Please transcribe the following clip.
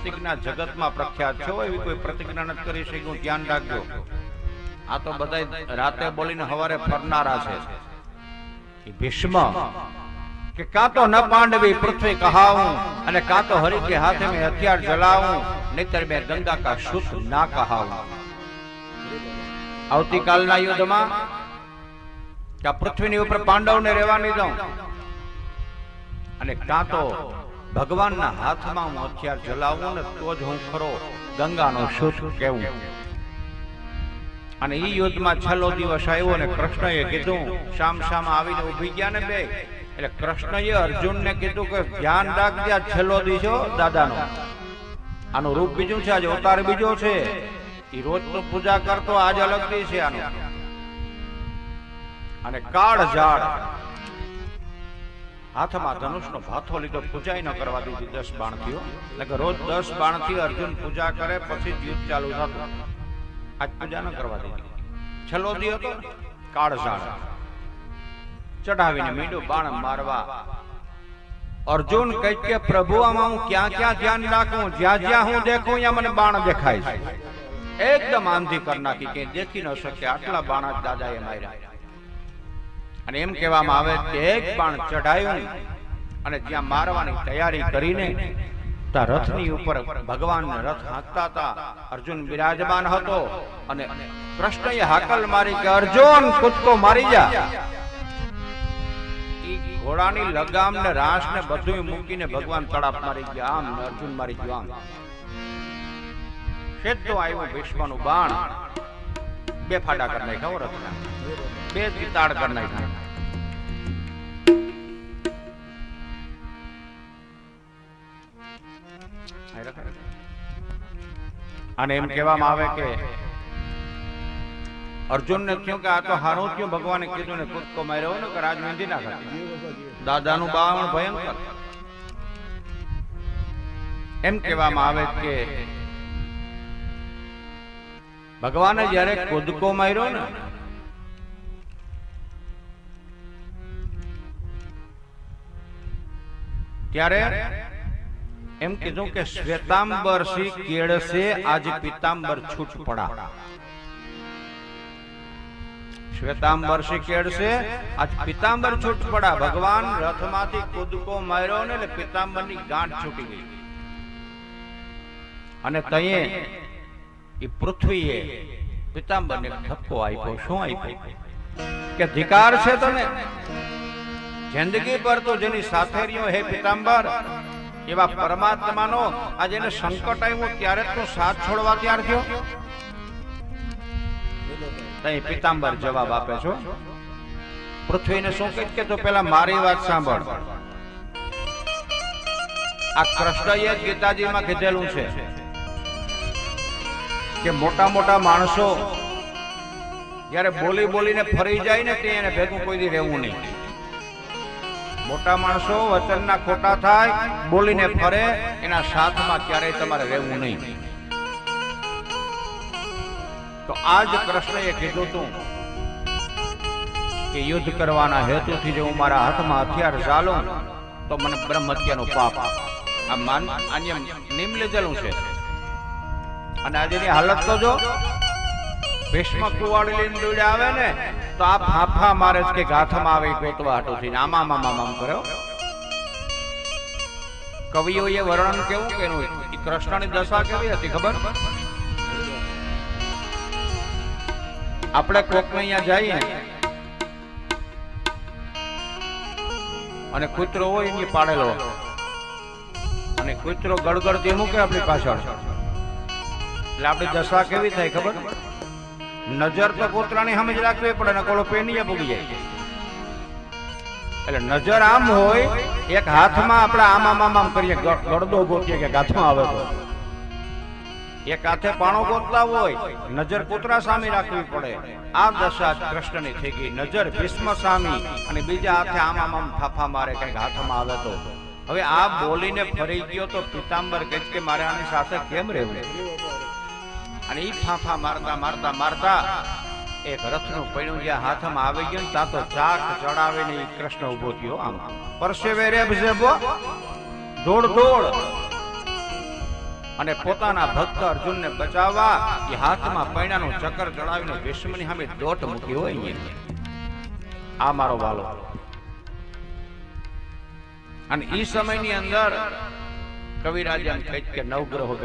પ્રતિજ્ઞા જગતમાં પ્રખ્યાત છે, એવી કોઈ પ્રતિજ્ઞા નથી કરી શક્યું, ધ્યાન રાખજો. આ તો બધા રાતે બોલીને હવારે ફરનારા છે. ભીષ્મ કે કાં તો ન પાંડવી પૃથ્વી કહાવું અને કાં તો હરિ કે હાથે મેં હથિયાર જલાવું, નહીતર મેં ગંગા કા શુદ્ધ ના કહાવું. આવતીકાલના યુદ્ધમાં કે આ પૃથ્વીની ઉપર પાંડવને રહેવા નહીં દઉં, અને કાં તો ભગવાનના હાથમાં હું હથિયાર જલાવું ને તો જ હું ખરો ગંગાનો શુદ્ધ કહેવું. અને ઈ યુદ્ધમાં છેલ્લો દિવસ આવ્યો ને કૃષ્ણએ કીધું, શામ આવીને ઉભી ગયા ને બે, એટલે કૃષ્ણએ અર્જુનને કીધું કે ધ્યાન રાખજે, આ છેલ્લો દિવસ દાદાનો. આનું રૂપ બીજું છે, આજે અવતાર બીજો છે. ઈ રોજ તો પૂજા કરતો, આજ અલગ દી છે આનો. અને કાળ ઝાડ હાથમાં ધનુષનો ભાથો લીધો, પૂજા ન કરવા દીધી 10 બાણથી. એટલે કે રોજ 10 બાણથી અર્જુન પૂજા કરે, પછી યુદ્ધ ચાલુ થતું. આજ પૂજા ન કરવા દીધી. છેલ્લો દી હતો, કાળ ઝાડ ચઢાવીને મીંડું બાણ મારવા. અર્જુન કહે કે પ્રભુ આમાં હું ક્યાં ક્યાં ધ્યાન રાખું, જ્યાં જ્યાં હું દેખું ત્યાં મને બાણ દેખાય છે. એકદમ આંધી કરી નાખી, કે દેખી ન શકે આટલા બાણ દાદાએ માર્યા. અને એમ કહેવામાં આવે કે એક બાણ ચઢાયું અને જ્યાં મારવાની તૈયારી કરીને ત્યાં રથની ઉપર ભગવાન રથ હાંકતા હતા, અર્જુન બિરાજમાન હતો. અને કૃષ્ણએ હાકલ મારી કે અર્જુન કૂદકો મારી જા. ઘોડાની લગામ ને રાસ ને બધું મૂકીને ભગવાન તડાપ મારી ગયા, આમ અર્જુન મારી ગયો આમ. સીધો આવ્યો ભીષ્મનું બાણ, 2 ફાડા કરી નાખ્યા રથના, 2 ચિતાડ કરી નાખ્યા. અને એમ કહેવામાં આવે કે અર્જુન ને થયું કે આ તો હારું થયું, ભગવાને કીધું ને કૂદકો માર્યો ને કે રાજ મેંધી નાખે. દાદાનું બાણ ભયંકર. એમ કહેવામાં આવે કે ભગવાને જયારે કૂદકો માર્યો ને ત્યારે એમ કીધું કે શ્વેતાંબર સી કેળસે આજ પીતાંબર છૂટ પડા. શ્વેતાંબર સી કેળસે આજ પીતાંબર છૂટ પડા. ભગવાન રથમાંથી કૂદકો માર્યો ને એટલે પીતાંબરની ગાંઠ છૂટી ગઈ. અને તઈએ એ પૃથ્વીએ પીતાંબરને ધક્કો આપ્યો. શું આપ્યો? કે ધિકાર છે તને, જિંદગી પર તો જેની સાથે રહ્યો હે પીતાંબર, એવા પરમાત્માનો આજે એને સંકટ આવ્યું ત્યારે તું સાથ છોડવા તૈયાર થયો. તઈ પીતાંબર જવાબ આપે છો. પૃથ્વીને શું કહે કે તો પેલા મારી વાત સાંભળ. આ કૃષ્ણએ ગીતાજીમાં કીધેલું છે કે મોટા મોટા માણસો જયારે બોલી બોલીને ફરી જાય ને તે એને ભેગું કોઈ દી રહેવું નહીં. મોટા માણસો વચનના ખોટા થાય, બોલીને ફરે, એના સાથમાં ક્યારેય તમારે રહેવું નહીં. તો આજ કૃષ્ણએ કીધું હતું કે યુદ્ધ કરવાના હેતુથી જો હું મારા હાથમાં હથિયાર ઝાલું તો મને બ્રહ્મ હત્યાનું પાપ. આ નિયમ લીધેલું છે. અને આજની હાલત તો જો ભીષ્મ કુવાડી લઈને દોડે આવે ને તો આ ફાફા મારે કે ગાથામાં આવે ગોતવા હાટું થઈને આમ કર્યો. કવિઓએ વર્ણન કેવું કેનું, કૃષ્ણની દશા કેવી હતી ખબર? આપણે કોક અહીંયા જઈએ અને કૂતરો હોય એની પાડેલો, અને કૂતરો ગડગડતી મૂકે આપણી પાછળ, એટલે આપણી દશા કેવી થાય ખબર? નજર તો કૂતરાની સામે જ રાખવી પડે ને કોલો પેનીએ પૂગી જાય. એટલે નજર આમ હોય, એક હાથમાં આપણે આમ કરીએ, ગળદો ગોતીએ કે હાથમાં આવે તો, એક હાથે પાણો ગોતલા હોય, નજર કૂતરા સામે રાખવી પડે. આ દશા કૃષ્ણની થઈ ગઈ. નજર ભીષ્મ સામી અને બીજા હાથે આમ ફાફા મારે કઈક હાથમાં આવે તો. હવે આ બોલીને ફરી ગયો તો પીતાંબર કહે કે મારે આની સાથે કેમ રહેવું? અને ઈ ફાફા મારતા મારતા મારતા એક રથનું પૈણું જ્યાં હાથમાં આવી ગયું ને ત્યાં તો ચાક ચડાવીને કૃષ્ણ ઉભો થયો. આમ પરસેવે રેબ જેવો દોડ દોડ અને પોતાના ભક્ત અર્જુનને બચાવવા એ હાથમાં પૈણાનું ચક્ર ચડાવીને ભીષ્મની સામે દોટ મૂકી હોય અહીંયા. આ મારો વાલો. અને ઈ સમયની અંદર કવિરાજ એમ કહે કે નવગ્રહો